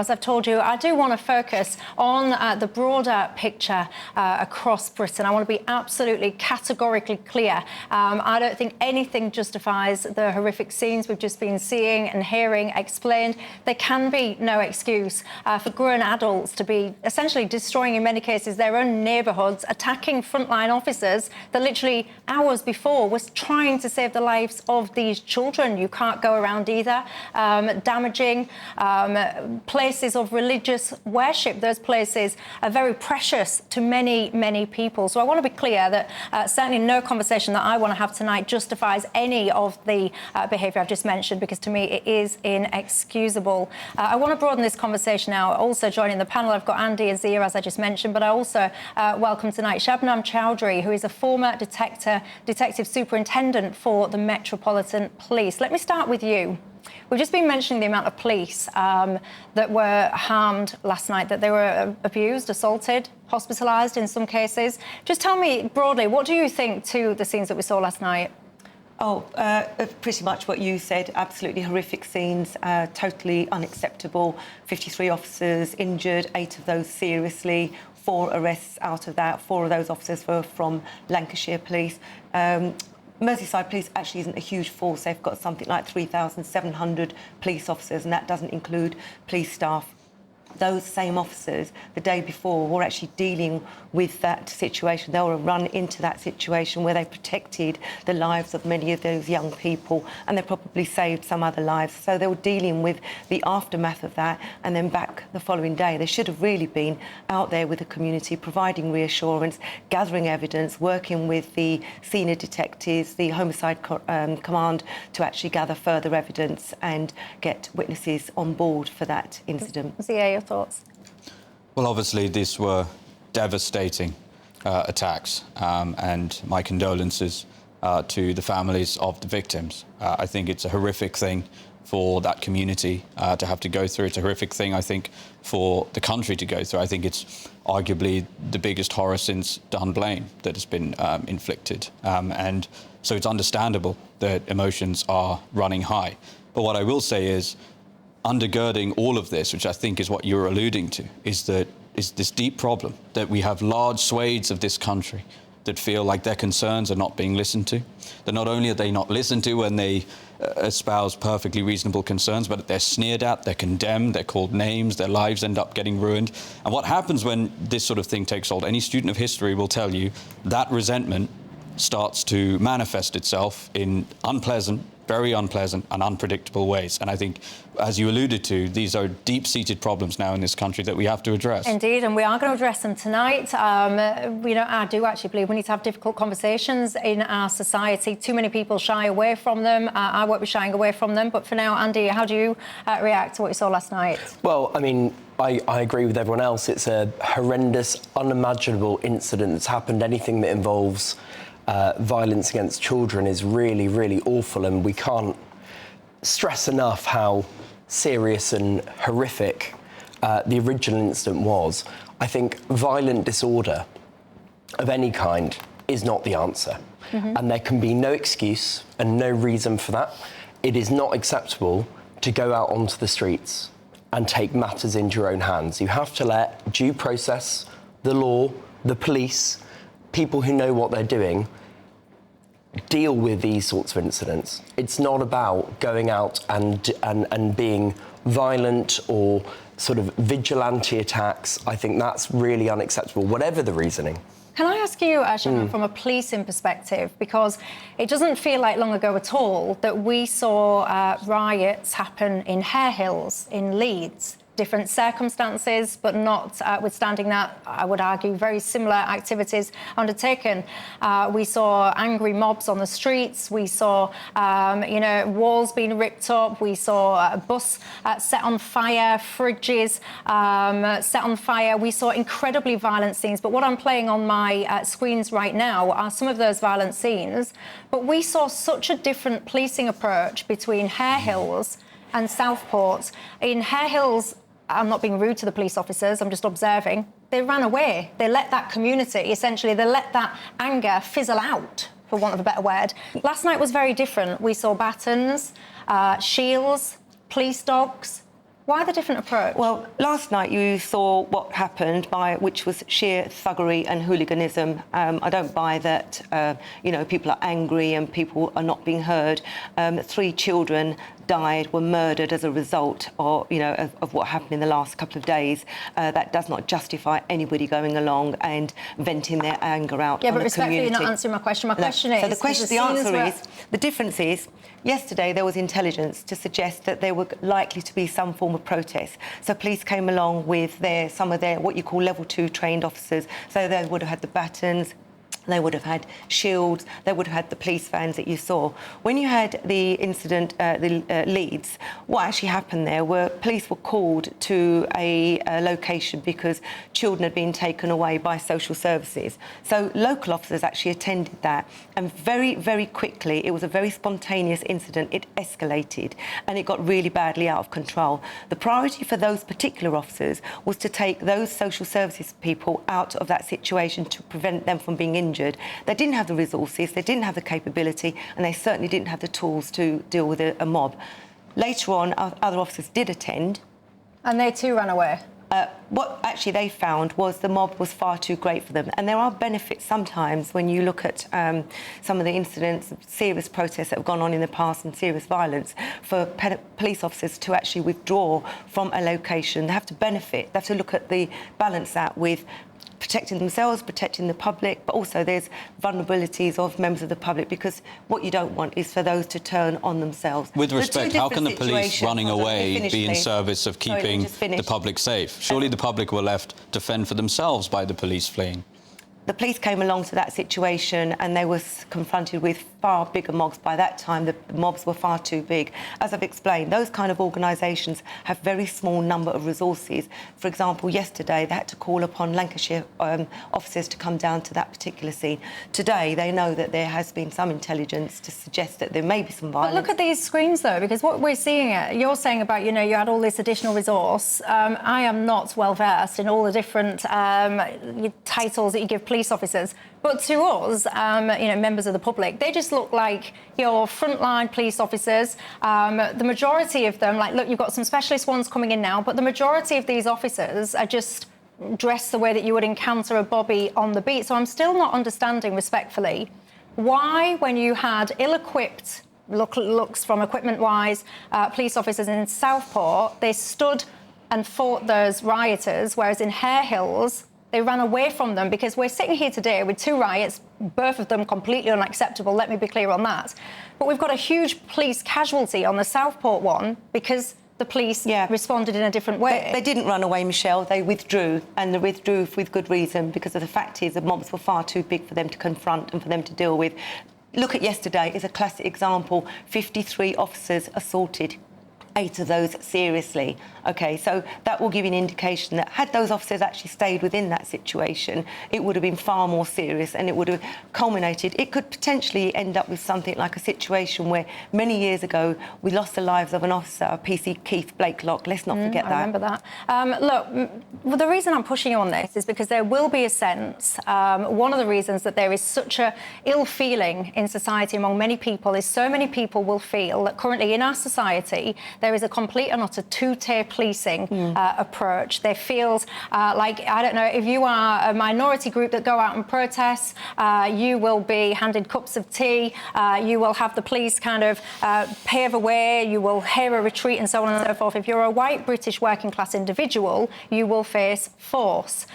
As I've told you, I do want to focus on the broader picture across Britain. I want to be absolutely categorically clear. I don't think anything justifies the horrific scenes we've just been seeing and hearing explained. There can be no excuse for grown adults to be essentially destroying, in many cases, their own neighbourhoods, attacking frontline officers that literally hours before was trying to save the lives of these children. You can't go around either. Damaging places of religious worship. Those places are very precious to many, many people. So I want to be clear that certainly no conversation that I want to have tonight justifies any of the behaviour I've just mentioned, because to me it is inexcusable. I want to broaden this conversation now. Also joining the panel, I've got Andy and Zia, as I just mentioned, but I also welcome tonight Shabnam Chowdhury, who is a former detective superintendent for the Metropolitan Police. Let me start with you. We've just been mentioning the amount of police that were harmed last night, that they were abused, assaulted, hospitalised in some cases. Just tell me broadly, what do you think to the scenes that we saw last night? Oh, pretty much what you said. Absolutely horrific scenes, totally unacceptable. 53 officers injured, 8 of those seriously, 4 arrests out of that. 4 of those officers were from Lancashire Police. Merseyside Police actually isn't a huge force. They've got something like 3,700 police officers, and that doesn't include police staff. Those same officers, the day before, were actually dealing with that situation. They were run into that situation where they protected the lives of many of those young people, and they probably saved some other lives. So they were dealing with the aftermath of that, and then back the following day. They should have really been out there with the community, providing reassurance, gathering evidence, working with the senior detectives, the homicide command, to actually gather further evidence and get witnesses on board for that incident. Zia, your thoughts? Well, obviously, these were devastating attacks, and my condolences to the families of the victims. I think it's a horrific thing for that community to have to go through. It's a horrific thing, I think, for the country to go through. I think it's arguably the biggest horror since Dunblane that has been inflicted. And so it's understandable that emotions are running high. But what I will say is, undergirding all of this, which I think is what you're alluding to, is this deep problem that we have large swathes of this country that feel like their concerns are not being listened to. That not only are they not listened to when they espouse perfectly reasonable concerns, but they're sneered at, they're condemned, they're called names, their lives end up getting ruined. And what happens when this sort of thing takes hold, any student of history will tell you that resentment starts to manifest itself in unpleasant, very unpleasant and unpredictable ways. And I think, as you alluded to, these are deep-seated problems now in this country that we have to address. Indeed, and we are going to address them tonight. I do actually believe we need to have difficult conversations in our society. Too many people shy away from them. I won't be shying away from them. But for now, Andy, how do you react to what you saw last night? Well, I mean, I agree with everyone else. It's a horrendous, unimaginable incident that's happened. Anything that involves violence against children is really, really awful, and we can't stress enough how serious and horrific the original incident was. I think violent disorder of any kind is not the answer, and there can be no excuse and no reason for that. It is not acceptable to go out onto the streets and take matters into your own hands. You have to let due process, the law, the police, people who know what they're doing, deal with these sorts of incidents. It's not about going out and being violent or sort of vigilante attacks. I think that's really unacceptable, whatever the reasoning. Can I ask you, Shannon, from a policing perspective, because it doesn't feel like long ago at all that we saw riots happen in Hare Hills, in Leeds. Different circumstances, but notwithstanding that, I would argue very similar activities undertaken. We saw angry mobs on the streets. We saw, walls being ripped up. We saw a bus set on fire, fridges set on fire. We saw incredibly violent scenes. But what I'm playing on my screens right now are some of those violent scenes. But we saw such a different policing approach between Hare Hills and Southport. In Hare Hills, I'm not being rude to the police officers, I'm just observing. They ran away. They let that community, essentially, they let that anger fizzle out, for want of a better word. Last night was very different. We saw batons, shields, police dogs. Why the different approach? Well, last night you saw what happened, which was sheer thuggery and hooliganism. I don't buy that, people are angry and people are not being heard. 3 children died, were murdered as a result of what happened in the last couple of days. That does not justify anybody going along and venting their anger out on the community. Yeah, but respectfully, you're not answering my question. My question is... So the answer is, the difference is, yesterday there was intelligence to suggest that there were likely to be some form of protest. So police came along with some of their what you call level 2 trained officers. So they would have had the batons, they would have had shields, they would have had the police vans that you saw. When you had the incident, Leeds, what actually happened there were police were called to a location because children had been taken away by social services. So local officers actually attended that, and very, very quickly, it was a very spontaneous incident. It escalated and it got really badly out of control. The priority for those particular officers was to take those social services people out of that situation to prevent them from being injured. They didn't have the resources, they didn't have the capability, and they certainly didn't have the tools to deal with a mob. Later on, other officers did attend. And they too ran away? What actually they found was the mob was far too great for them. And there are benefits sometimes when you look at some of the incidents, serious protests that have gone on in the past and serious violence, for police officers to actually withdraw from a location. They have to benefit, they have to look at balance that with protecting themselves, protecting the public, but also there's vulnerabilities of members of the public, because what you don't want is for those to turn on themselves. With respect, how can the police running away be in service of keeping the public safe? Surely the public were left to fend for themselves by the police fleeing. The police came along to that situation and they were confronted with far bigger mobs. By that time, the mobs were far too big. As I've explained, those kind of organisations have very small number of resources. For example, yesterday, they had to call upon Lancashire officers to come down to that particular scene. Today, they know that there has been some intelligence to suggest that there may be some violence. But look at these screens, though, because what we're seeing, you're saying about, you had all this additional resource. I am not well-versed in all the different titles that you give police officers. But to us, members of the public, they just look like your frontline police officers. The majority of them, look, you've got some specialist ones coming in now, but the majority of these officers are just dressed the way that you would encounter a bobby on the beat. So I'm still not understanding, respectfully, why, when you had ill-equipped looks from equipment-wise police officers in Southport, they stood and fought those rioters, whereas in Hare Hills, they ran away from them, because we're sitting here today with 2 riots, both of them completely unacceptable, let me be clear on that. But we've got a huge police casualty on the Southport one because the police responded in a different way. They didn't run away, Michelle, they withdrew, and they withdrew with good reason, because of the fact is the mobs were far too big for them to confront and for them to deal with. Look at yesterday is a classic example. 53 officers assaulted. 8 of those seriously. OK, so that will give you an indication that had those officers actually stayed within that situation, it would have been far more serious and it would have culminated. It could potentially end up with something like a situation where many years ago we lost the lives of an officer, PC Keith Blakelock. Let's not forget that. I remember that. Look, the reason I'm pushing you on this is because there will be a sense, one of the reasons that there is such a ill feeling in society among many people is so many people will feel that currently in our society there is a complete and utter two-tier policing approach. There feels like, I don't know, if you are a minority group that go out and protest, you will be handed cups of tea, you will have the police kind of pave a way, you will hear a retreat and so on and so forth. If you're a white British working class individual, you will face force.